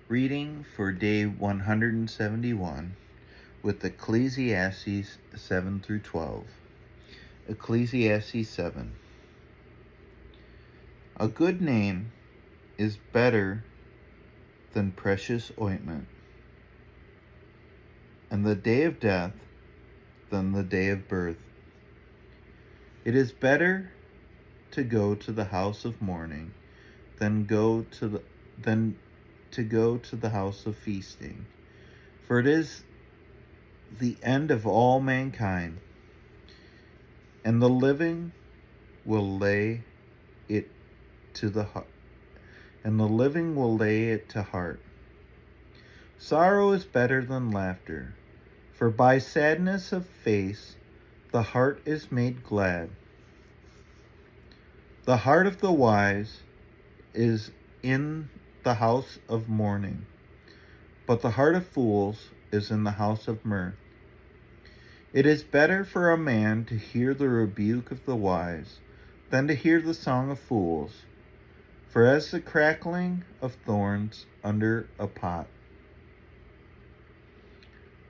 Reading for day 171 with Ecclesiastes 7 through 12. Ecclesiastes 7. A good name is better than precious ointment, and the day of death than the day of birth. It is better to go to the house of mourning than to go to the house of feasting, for it is the end of all mankind, and the living will lay it to the heart, heart. Sorrow is better than laughter, for by sadness of face the heart is made glad. The heart of the wise is in the house of mourning, but the heart of fools is in the house of mirth. It is better for a man to hear the rebuke of the wise than to hear the song of fools, for as the crackling of thorns under a pot,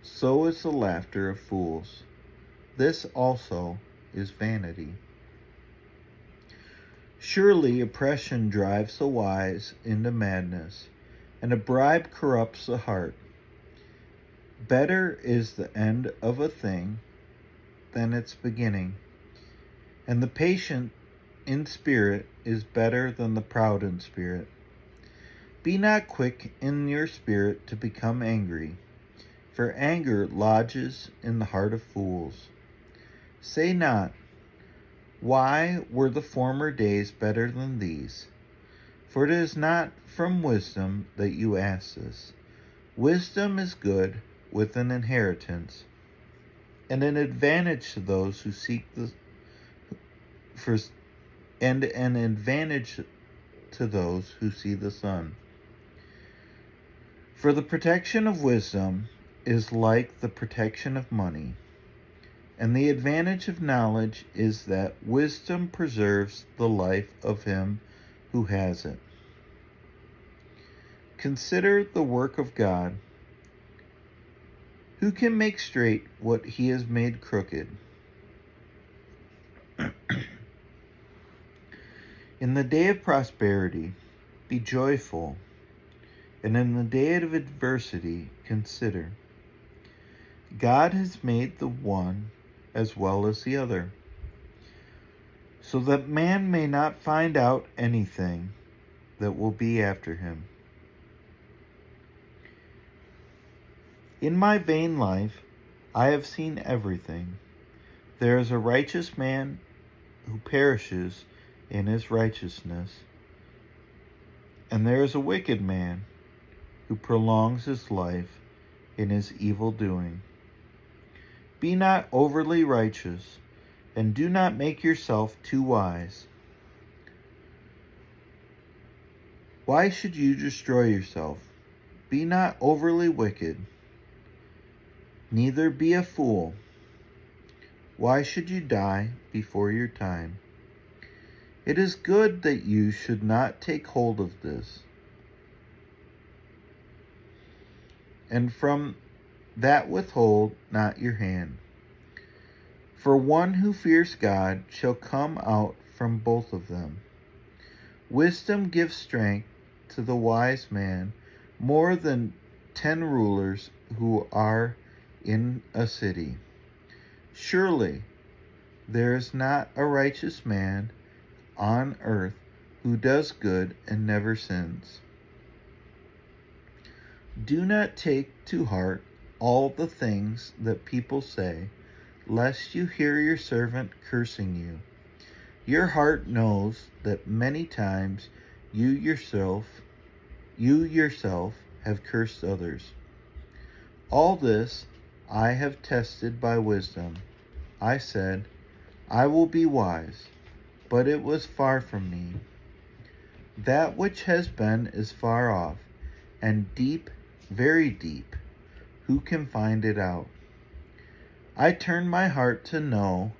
so is the laughter of fools. This also is vanity. Surely oppression drives the wise into madness, and a bribe corrupts the heart. Better is the end of a thing than its beginning, and the patient in spirit is better than the proud in spirit. Be not quick in your spirit to become angry, for anger lodges in the heart of fools. Say not, why were the former days better than these? For it is not from wisdom that you ask this. Wisdom is good with an inheritance, and an advantage to those who seek the sun. For the protection of wisdom is like the protection of money, and the advantage of knowledge is that wisdom preserves the life of him who has it. Consider the work of God. Who can make straight what he has made crooked? In the day of prosperity, be joyful, and in the day of adversity, consider. God has made the one as well as the other, so that man may not find out anything that will be after him. In my vain life, I have seen everything. There is a righteous man who perishes in his righteousness, and there is a wicked man who prolongs his life in his evil doing. Be not overly righteous, and do not make yourself too wise. Why should you destroy yourself? Be not overly wicked, neither be a fool. Why should you die before your time? It is good that you should not take hold of this, and from that withhold not your hand. For one who fears God shall come out from both of them. Wisdom gives strength to the wise man more than 10 rulers who are in a city. Surely there is not a righteous man on earth who does good and never sins. Do not take to heart all the things that people say, lest you hear your servant cursing you. Your heart knows that many times you yourself have cursed others. All this I have tested by wisdom. I said, I will be wise, but it was far from me. That which has been is far off, and deep, very deep. Who can find it out? I turn my heart to know,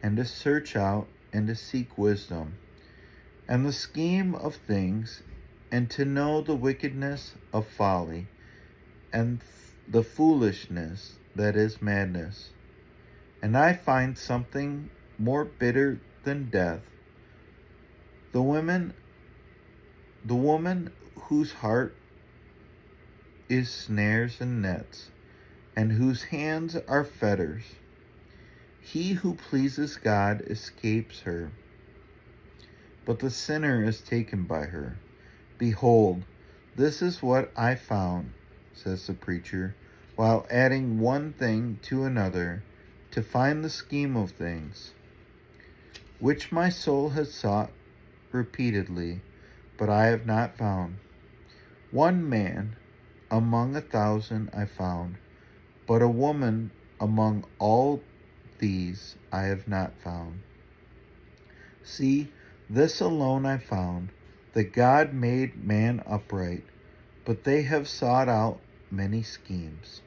and to search out, and to seek wisdom. And the scheme of things and to know the wickedness of folly, and the foolishness that is madness. And I find something more bitter than death. The woman whose heart is snares and nets, and whose hands are fetters. He who pleases God escapes her, but the sinner is taken by her. Behold, this is what I found, says the preacher, while adding one thing to another, to find the scheme of things, which my soul has sought repeatedly, but I have not found. One man among 1,000 I found, but a woman among all these I have not found. See, this alone I found, that God made man upright, but they have sought out many schemes.